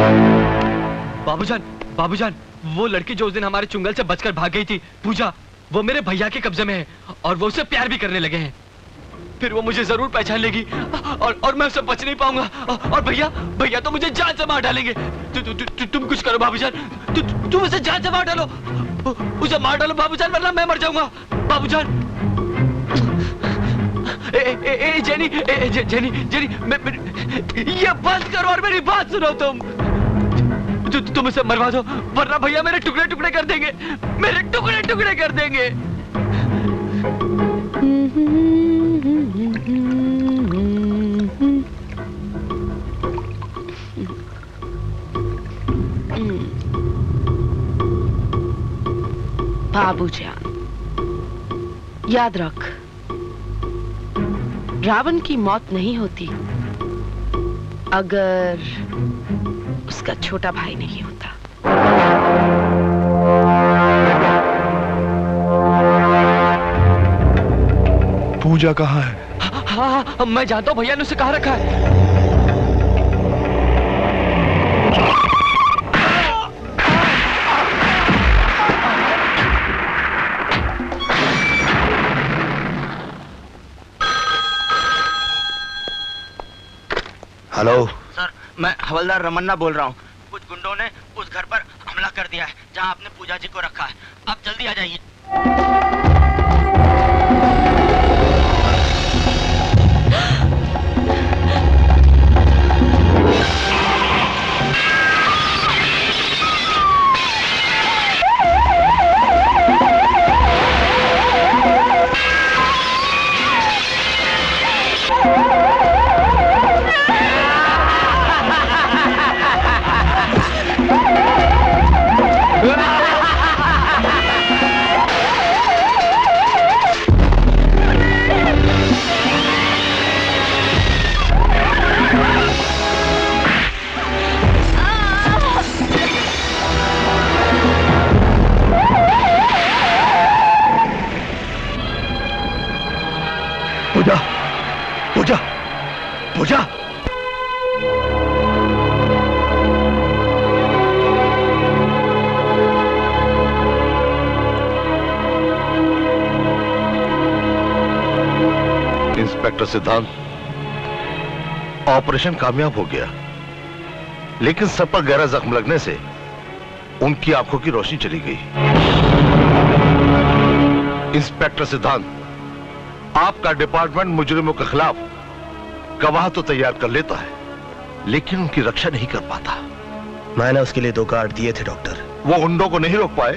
बाबूजान, बाबूजान, वो लड़की जो उस दिन हमारे चुंगल से बचकर भाग गई थी, पूजा, वो मेरे भैया के कब्जे में है और वो उससे प्यार भी करने लगे हैं। फिर वो मुझे जरूर पहचान लेगी और मैं उससे बच नहीं पाऊंगा। और भैया तो मुझे जान से मार डालेंगे। तुम कुछ करो बाबूजान, तुम उसे जान से मार डालो, उसे मार डालो बाबूजान, वरना मैं मर जाऊंगा। बाबूजान, जेनी, जेनी, जेनी, ये बंद करो और मेरी बात सुनो। तुम उसे मरवा दो, वरना भैया मेरे टुकड़े टुकड़े कर देंगे, मेरे टुकड़े टुकड़े कर देंगे। बाबूजान, याद रख, रावण की मौत नहीं होती अगर उसका छोटा भाई नहीं होता। पूजा कहाँ है? हाँ, मैं जानता हूँ, भैया ने उसे कहाँ रखा है। हेलो सर, मैं हवलदार रमन्ना बोल रहा हूँ। कुछ गुंडों ने उस घर पर हमला कर दिया है जहाँ आपने पूजा जी को रखा है। आप जल्दी आ जाइए। पूजा, पूजा, पूजा। इंस्पेक्टर सिद्धांत, ऑपरेशन कामयाब हो गया, लेकिन सर पर गहरा जख्म लगने से उनकी आंखों की रोशनी चली गई। इंस्पेक्टर सिद्धांत, आपका डिपार्टमेंट मुजरिमों के खिलाफ गवाह तो तैयार कर लेता है, लेकिन उनकी रक्षा नहीं कर पाता। मैंने उसके लिए 2 कार्ड दिए थे डॉक्टर। वो गुंडों को नहीं रोक पाए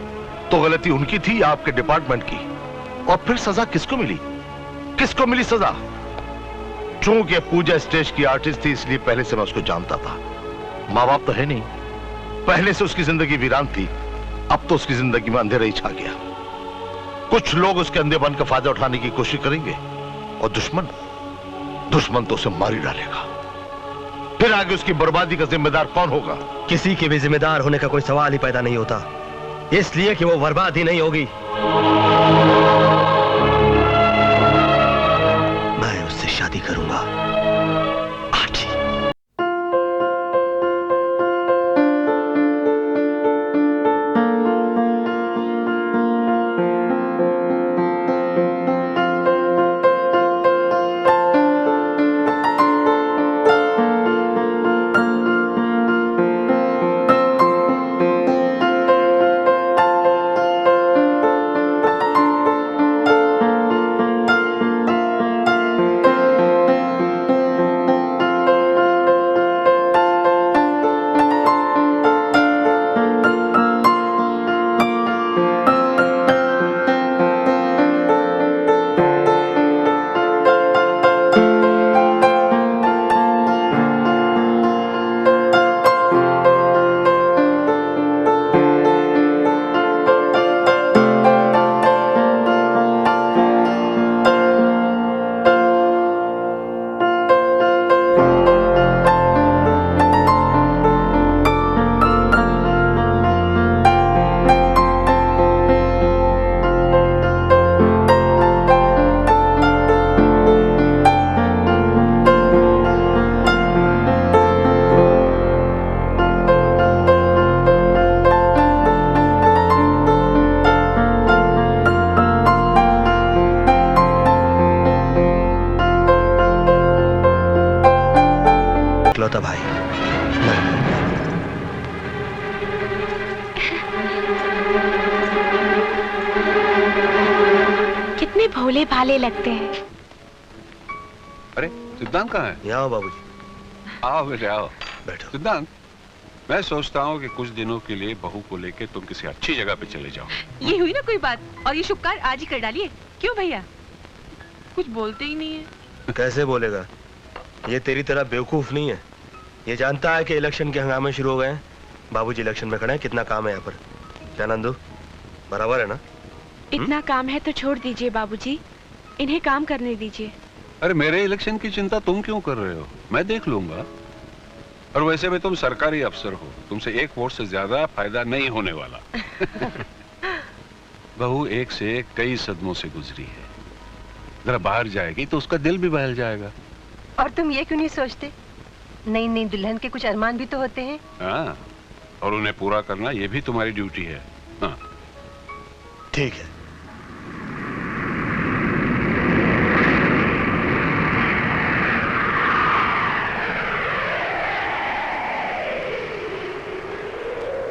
तो गलती उनकी थी या आपके डिपार्टमेंट की? और फिर सजा किसको मिली? किसको मिली सजा? चूंकि पूजा स्टेज की आर्टिस्ट थी, इसलिए पहले से मैं उसको जानता था। माँ बाप तो है नहीं, पहले से उसकी जिंदगी वीरान थी, अब तो उसकी जिंदगी में अंधेरा ही छा गया। कुछ लोग उसके अंधेपन का फायदा उठाने की कोशिश करेंगे और दुश्मन तो उसे मार ही डालेगा। फिर आगे उसकी बर्बादी का जिम्मेदार कौन होगा? किसी के भी जिम्मेदार होने का कोई सवाल ही पैदा नहीं होता, इसलिए कि वो बर्बाद ही नहीं होगी। मैं उससे शादी करूंगा। इकलौता भाई। नहीं। कितने भोले भाले लगते हैं। अरे सिद्धांत कहाँ है? यहाँ आओ बाबूजी। आओ बेटे आओ। बैठो। सिद्धांत, मैं सोचता हूँ कि कुछ दिनों के लिए बहू को लेके तुम किसी अच्छी जगह पे चले जाओ। ये हुई ना कोई बात, और ये शुभ कार्य आज ही कर डालिए। क्यों भैया? कुछ बोलते ही नहीं है। कैसे बोलेगा? ये तेरी तरह बेवकूफ नहीं है। ये जानता है कि इलेक्शन के हंगामे शुरू हो गए हैं। बाबूजी इलेक्शन में खड़े हैं, कितना काम है यहाँ पर। क्या नंदू, बराबर है ना? इतना काम है तो छोड़ दीजिए बाबूजी, इन्हें काम करने दीजिए। अरे मेरे इलेक्शन की चिंता तुम क्यों कर रहे हो? मैं देख लूंगा। और वैसे भी तुम सरकारी अफसर हो, तुमसे एक वोट से ज्यादा फायदा नहीं होने वाला। बहू एक से एक कई सदमों से गुजरी है, जरा बाहर जाएगी तो उसका दिल भी बहल जाएगा। और तुम ये क्यों नहीं सोचते, नई नई दुल्हन के कुछ अरमान भी तो होते हैं। हाँ, और उन्हें पूरा करना ये भी तुम्हारी ड्यूटी है। हाँ ठीक है,